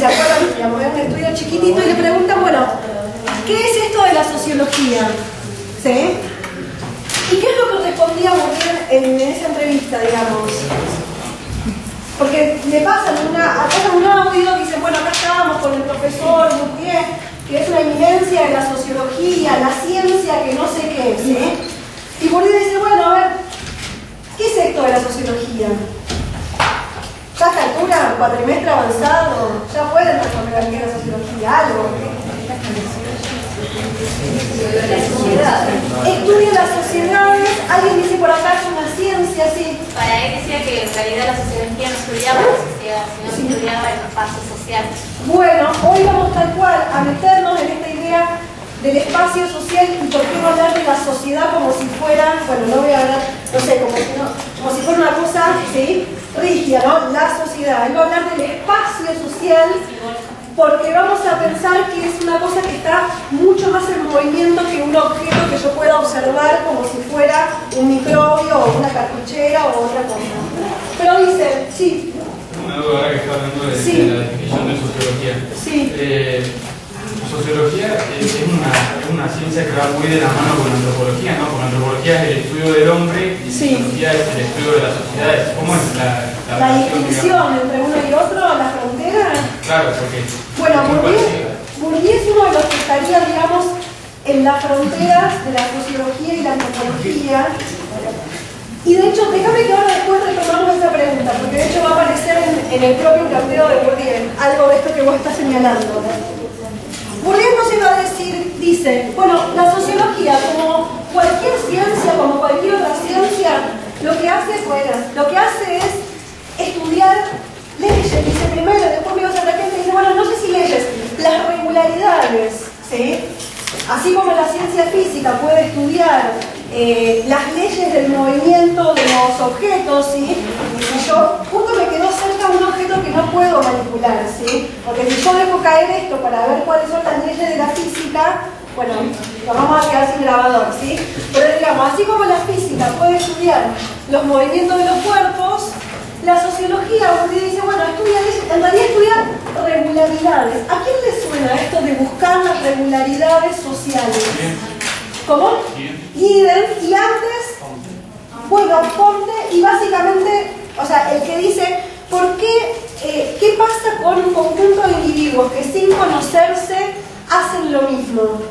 se acuerdan, digamos, de un estudio chiquitito y le preguntan, bueno, ¿qué es esto de la sociología? ¿Sí? ¿Y qué es lo que respondía Bourdieu en esa entrevista, digamos? Porque le pasan un audio, dicen, bueno, acá estábamos con el profesor Bourdieu, que es una eminencia de la sociología, la ciencia que no sé qué, ¿sí? Y Bourdieu dice, bueno, a ver, ¿qué es esto de la sociología? Ya a esta altura, cuatrimestre avanzado, ya pueden responder qué es la sociología, algo. Estudia las sociedades, alguien dice por acá es una ciencia, sí. Para él decía que en realidad la sociología no estudiaba la sociedad, sino que estudiaba el espacio social. Bueno, hoy vamos tal cual a meternos en esta idea del espacio social y por qué no hablar de la sociedad como si fuera, bueno, no voy a hablar, no sé, como si fuera una cosa, ¿sí? Rígida, ¿no? La sociedad. Él va a hablar del espacio social porque vamos a pensar que es una cosa que está mucho más en movimiento que un objeto que yo pueda observar como si fuera un microbio o una cartuchera o otra cosa. Pero dice, sí. Una duda ahora que está hablando de, sí. de la definición de sociología. Sí. Sociología es una ciencia que va muy de la mano con la antropología, ¿no? Porque la antropología es el estudio del hombre y sí. la sociología es el estudio de las sociedades. ¿Cómo es la distinción entre uno y otro, la frontera? Claro, porque... Bueno, Bourdieu es uno de los que estaría, digamos, en las fronteras de la sociología y la antropología. Y de hecho, déjame que ahora después retomamos esa pregunta, porque de hecho va a aparecer en el propio planteo de Bourdieu, algo de esto que vos estás señalando. Bourdieu nos iba a decir, dice, bueno, la sociología, como cualquier ciencia, como cualquier otra ciencia, lo que hace es estudiar leyes. Dice primero, después me vas a repente y dice, bueno, no sé si leyes, las regularidades, ¿sí? Así como la ciencia física puede estudiar las leyes del movimiento de los objetos, ¿sí? Y yo justo me quedó cerca un objeto que no puedo manipular, ¿sí? Porque si yo dejo caer esto para ver cuáles son las leyes de la física, bueno, nos vamos a quedar sin grabador, ¿sí? Pero digamos, así como la física puede estudiar los movimientos de los cuerpos, la sociología, Bourdieu dice, bueno, en realidad estudia regularidades. ¿A quién le suena esto de buscar las regularidades sociales? ¿Cómo? Gieden, y antes, bueno, Comte, y básicamente, o sea, el que dice, ¿por qué, qué pasa con un conjunto de individuos que sin conocerse hacen lo mismo?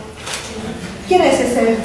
¿Quién es ese?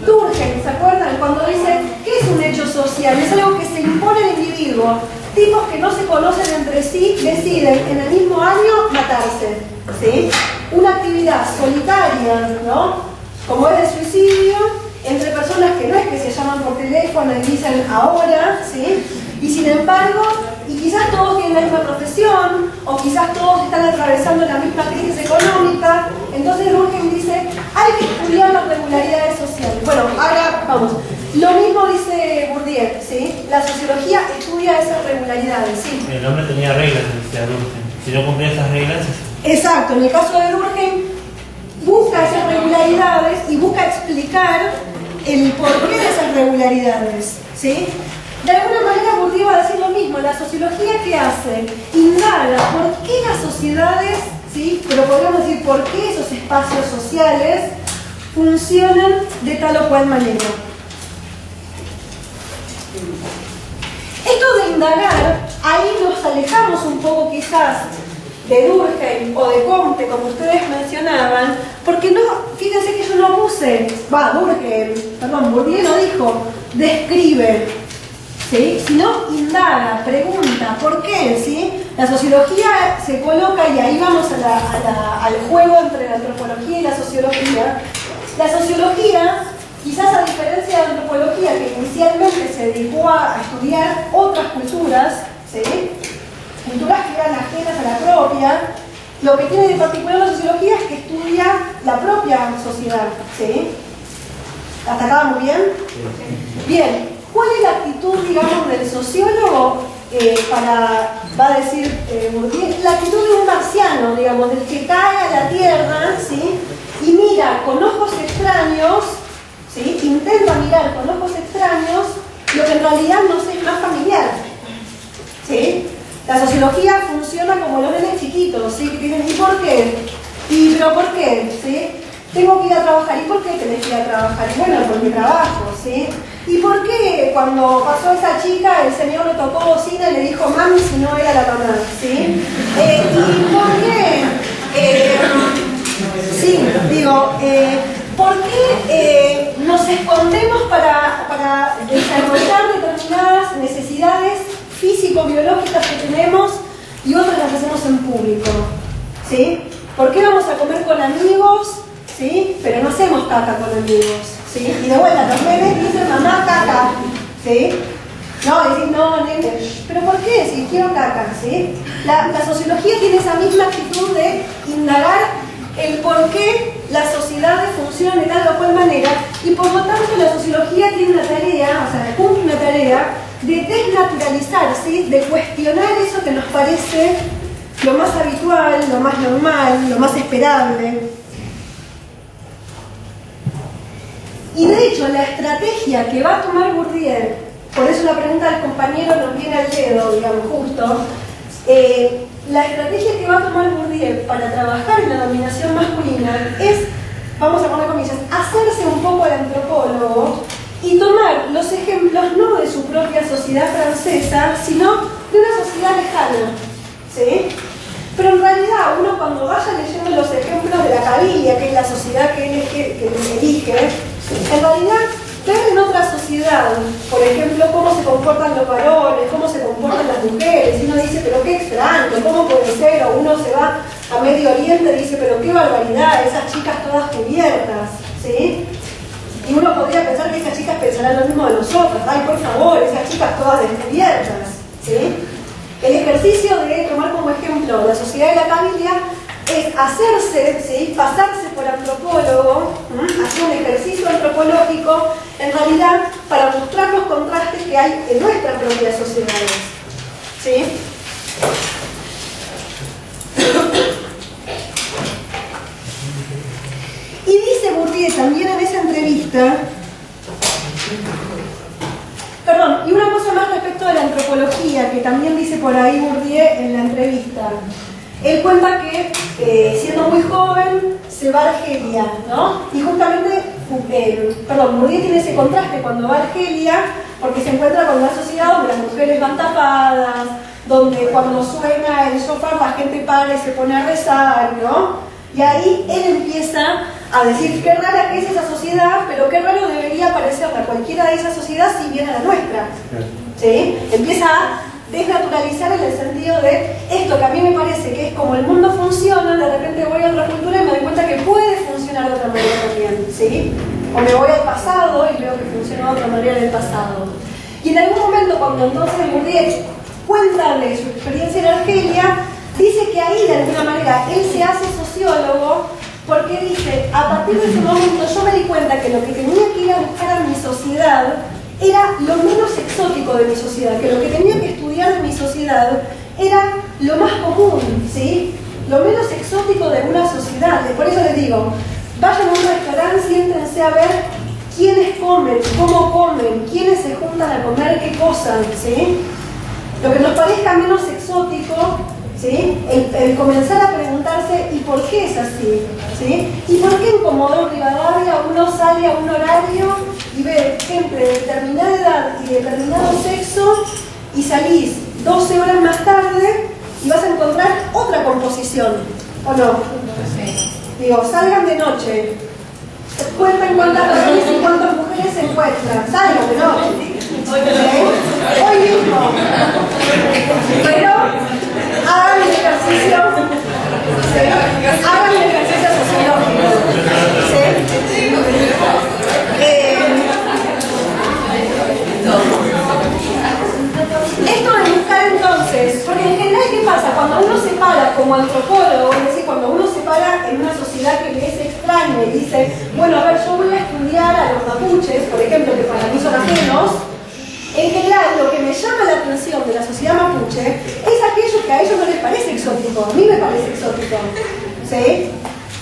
Durkheim, ¿se acuerdan? Cuando dice, ¿qué es un hecho social? Es algo que se impone al individuo. Tipos que no se conocen entre sí deciden en el mismo año matarse, ¿sí? Una actividad solitaria, ¿no? Como es el suicidio, entre personas que no es que se llaman por teléfono y dicen ahora, ¿sí? Y sin embargo, y quizás todos tienen la misma profesión, o quizás todos están atravesando la misma crisis económica. Entonces Durkheim dice, hay que estudiar las regularidades sociales. Bueno, ahora vamos. Lo mismo dice Bourdieu, ¿sí? La sociología estudia esas regularidades, ¿sí? El hombre tenía reglas, decía Durkheim. Si no cumplía esas reglas... Exacto, en el caso de Durkheim, busca esas regularidades y busca explicar el porqué de esas regularidades, ¿sí? De alguna manera Bourdieu va a decir lo mismo. La sociología, ¿qué hace? Indaga por qué las sociedades, ¿sí? Pero podríamos decir por qué esos espacios sociales funcionan de tal o cual manera. Esto de indagar, ahí nos alejamos un poco quizás de Durkheim o de Comte, como ustedes mencionaban, porque no, fíjense que yo no puse, Bourdieu no dijo, describe, ¿sí? Sino indaga, pregunta, ¿por qué? ¿Sí? La sociología se coloca, y ahí vamos al juego entre la antropología y la sociología. La sociología, quizás a diferencia de la antropología, que inicialmente se dedicó a estudiar otras culturas, ¿sí? Culturas que eran ajenas a la propia, lo que tiene de particular la sociología es que estudia la propia sociedad, ¿sí? ¿Hasta acá muy bien? Bien, ¿cuál es la actitud, digamos, del sociólogo? Va a decir Bourdieu, la actitud de un marciano, digamos, del que cae a la tierra, ¿sí? Y mira con ojos extraños, ¿sí? Intenta mirar con ojos extraños lo que en realidad nos es más familiar, ¿sí? La sociología funciona como los nenes chiquitos chiquitos, ¿sí? Que tienen, ¿y por qué? ¿Y pero por qué? ¿Sí? Tengo que ir a trabajar. ¿Y por qué tenés que ir a trabajar? Y bueno, porque trabajo, ¿sí? ¿Y por qué cuando pasó esa chica el señor le tocó bocina y le dijo mami si no era la mamá? ¿Sí? ¿Y por qué? ¿Por qué nos escondemos para desarrollar determinadas necesidades físico-biológicas que tenemos y otras las hacemos en público? ¿Sí? ¿Por qué vamos a comer con amigos? ¿Sí? Pero no hacemos caca con amigos, ¿sí? Y de vuelta, los nenes dicen mamá caca, ¿sí? No, decís no, nene, ¿pero por qué? Si quiero caca, ¿sí? La sociología tiene esa misma actitud de indagar el por qué las sociedades funcionan de tal o cual manera, y por lo tanto la sociología tiene una tarea, o sea, cumple una tarea de desnaturalizar, ¿sí? De cuestionar eso que nos parece lo más habitual, lo más normal, lo más esperable. Y de hecho, la estrategia que va a tomar Bourdieu, por eso la pregunta del compañero nos viene al dedo, digamos, justo, la estrategia que va a tomar Bourdieu para trabajar en la dominación masculina es, vamos a poner comillas, hacerse un poco el antropólogo y tomar los ejemplos no de su propia sociedad francesa, sino de una sociedad lejana, ¿sí? Pero en realidad, uno cuando vaya leyendo los ejemplos de la Cabilia, que es la sociedad que él elige, en realidad, ver en otra sociedad, por ejemplo, cómo se comportan los varones, cómo se comportan las mujeres, y uno dice, pero qué extraño, ¿cómo puede ser? O uno se va a Medio Oriente y dice, pero qué barbaridad, esas chicas todas cubiertas, ¿sí? Y uno podría pensar que esas chicas pensarán lo mismo de nosotros, ay, por favor, esas chicas todas descubiertas, ¿sí? El ejercicio de tomar como ejemplo la sociedad de la Cabilia es hacerse, ¿sí? Pasarse por antropólogo, hacer un ejercicio antropológico, en realidad, para mostrar los contrastes que hay en nuestras propias sociedades, ¿sí? Y dice Bourdieu también en esa entrevista, perdón, y una cosa más respecto de la antropología, que también dice por ahí Bourdieu en la entrevista. Él cuenta que siendo muy joven se va a Argelia, ¿no? Y justamente, Bourdieu tiene ese contraste cuando va a Argelia, porque se encuentra con una sociedad donde las mujeres van tapadas, donde cuando suena el shofar la gente para y se pone a rezar, ¿no? Y ahí él empieza a decir qué rara que es esa sociedad, pero qué raro debería parecerla cualquiera de esas sociedades si viene a la nuestra, ¿sí? Empieza a desnaturalizar en el sentido de esto que a mí me parece que es como el mundo funciona, de repente voy a otra cultura y me doy cuenta que puede funcionar de otra manera también, ¿sí? O me voy al pasado y veo que funciona de otra manera en el pasado. Y en algún momento, cuando entonces Bourdieu cuenta de su experiencia en Argelia, dice que ahí de alguna manera él se hace sociólogo porque dice, a partir de ese momento yo me di cuenta que lo que tenía que ir a buscar a mi sociedad era lo menos exótico de mi sociedad, que lo que tenía que estudiar de mi sociedad era lo más común, ¿sí? Lo menos exótico de una sociedad. Por eso les digo, vayan a un restaurante, siéntense a ver quiénes comen, cómo comen, quiénes se juntan a comer qué cosas, ¿sí? Lo que nos parezca menos exótico, ¿sí? El comenzar a preguntarse ¿y por qué es así? ¿Sí? ¿Y por qué en Comodoro Rivadavia uno sale a un horario y ve gente de determinada edad y de determinado sexo y salís 12 horas más tarde y vas a encontrar otra composición? ¿O no? Digo, salgan de noche, cuentan cuántas varones y cuántas mujeres se encuentran, salgan de noche. Hoy mismo. Pero hagan el ejercicio, ¿sí? Hagan el ejercicio sociológico, ¿sí? Esto de buscar entonces, porque en general, ¿qué pasa? Cuando uno se para como antropólogo, es decir, cuando uno se para en una sociedad que le es extraña y dice, bueno, a ver, yo voy a estudiar a los mapuches, por ejemplo, que para mí son ajenos. En general, lo que me llama la atención de la sociedad mapuche es aquello que a ellos no les parece exótico. A mí me parece exótico, ¿sí?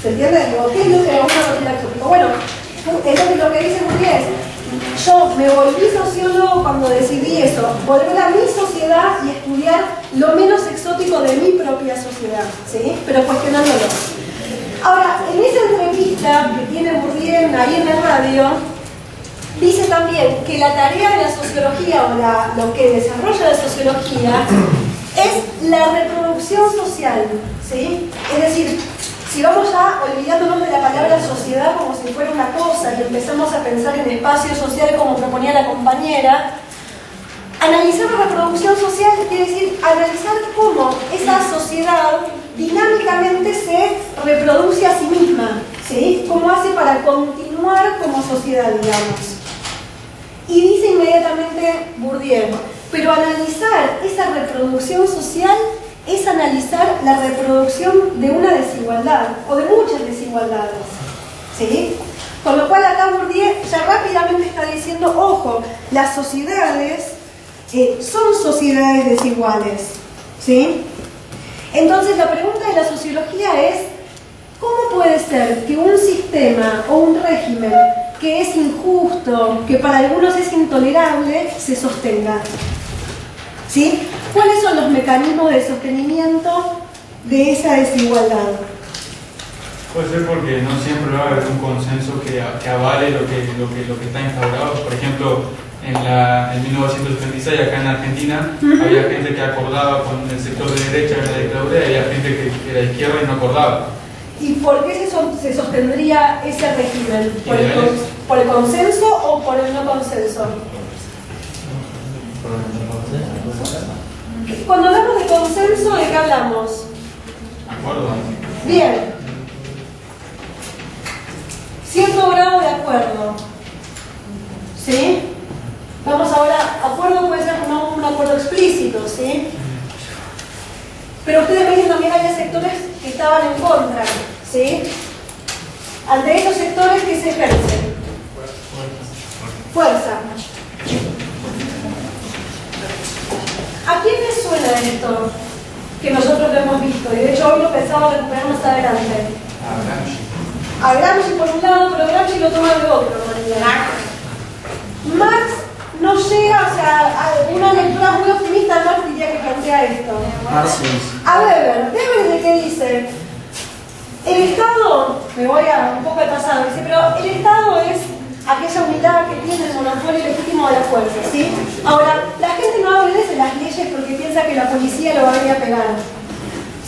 ¿Se entiende? Digo, ¿qué es lo que a uno no considera exótico? Bueno, entonces lo que dice Bourdieu es, yo me volví sociólogo cuando decidí eso, volver a mi sociedad sociedad y estudiar lo menos exótico de mi propia sociedad, ¿sí? Pero cuestionándolo. Ahora, en esa entrevista que tiene Bourdieu ahí en la radio, dice también que la tarea de la sociología, o lo que desarrolla la sociología, es la reproducción social, ¿sí? Es decir, si vamos ya olvidándonos de la palabra sociedad como si fuera una cosa y empezamos a pensar en espacio social como proponía la compañera, analizar la reproducción social quiere decir analizar cómo esa sociedad dinámicamente se reproduce a sí misma, ¿sí? Cómo hace para continuar como sociedad, digamos. Y dice inmediatamente Bourdieu, pero analizar esa reproducción social es analizar la reproducción de una desigualdad, o de muchas desigualdades, ¿sí? Con lo cual acá Bourdieu ya rápidamente está diciendo, ojo, las sociedades son sociedades desiguales, ¿sí? Entonces la pregunta de la sociología es, ¿cómo puede ser que un sistema o un régimen que es injusto, que para algunos es intolerable, se sostenga? ¿Sí? ¿Cuáles son los mecanismos de sostenimiento de esa desigualdad? Puede ser porque no siempre va a haber un consenso que avale lo que está instaurado. Por ejemplo, en 1976, acá en Argentina, había gente que acordaba con el sector de derecha de la dictadura y había gente que era de izquierda y no acordaba. ¿Y por qué se sostendría ese régimen? ¿Por el consenso o por el no consenso? Cuando hablamos de consenso, ¿de qué hablamos? ¿Acuerdo? Bien. Cierto grado de acuerdo. ¿Sí? Vamos ahora, acuerdo puede ser no un acuerdo explícito, ¿sí? Pero ustedes ven que también había sectores que estaban en contra, ¿sí? Ante esos sectores, ¿qué se ejerce? Fuerza. ¿A quién les suena esto que nosotros lo hemos visto? Y de hecho hoy lo pensamos recuperar más adelante. A Gramsci por un lado, pero Gramsci lo toma de otro manera. Marx no llega, o sea, a una lectura muy optimista de Marx diría que plantea esto. A Weber es de que dice, el Estado, me voy a un poco de pasado, dice, pero el Estado es aquella unidad que tiene el monopolio legítimo de la fuerza, ¿sí? Ahora, la gente no obedece las leyes porque piensa que la policía lo va a venir a pegar,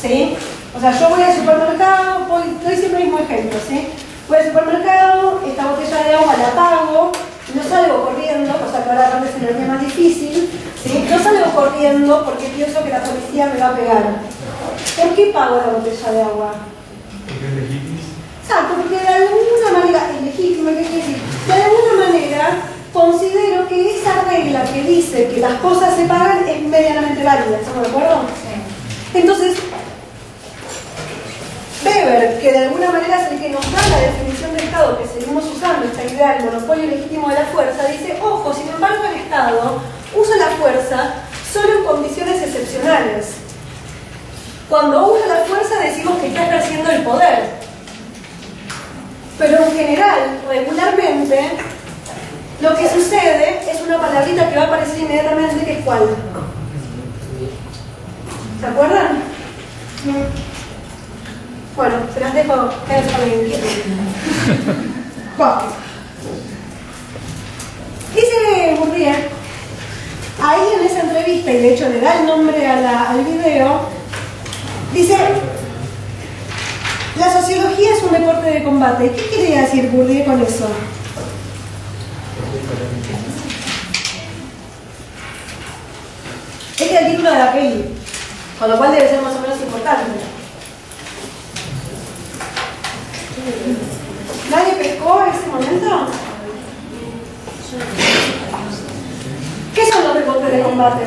¿sí? O sea, yo voy al supermercado, doy siempre el mismo ejemplo, ¿sí? Voy al supermercado, esta botella de agua la pago, no salgo corriendo, cosa que ahora aparte se lo haría más difícil, ¿sí? No salgo corriendo porque pienso que la policía me va a pegar. ¿Por qué pago la botella de agua? Porque es legítimo. Exacto, porque de alguna manera, es legítimo, ¿qué quiere decir? De alguna manera considero que esa regla que dice que las cosas se pagan es medianamente válida, ¿estamos de acuerdo? Sí. Entonces, Weber, que de alguna manera es el que nos da la definición de Estado que seguimos usando, esta idea del monopolio legítimo de la fuerza, dice, ojo, sin embargo el Estado usa la fuerza solo en condiciones excepcionales. Cuando usa la fuerza decimos que está ejerciendo el poder. Pero en general, regularmente, lo que sucede es una palabrita que va a aparecer inmediatamente, que es ¿cuál? ¿Se acuerdan? Bueno, se las dejo, quédense con el inquieto. Bueno. Dice Bourdieu, ahí en esa entrevista, y de hecho le da el nombre al video, dice, la sociología es un deporte de combate. ¿Qué quería decir Bourdieu con eso? Este es el título de la peli, con lo cual debe ser más o menos importante. ¿Nadie pescó en ese momento? ¿Qué son los deportes de combate?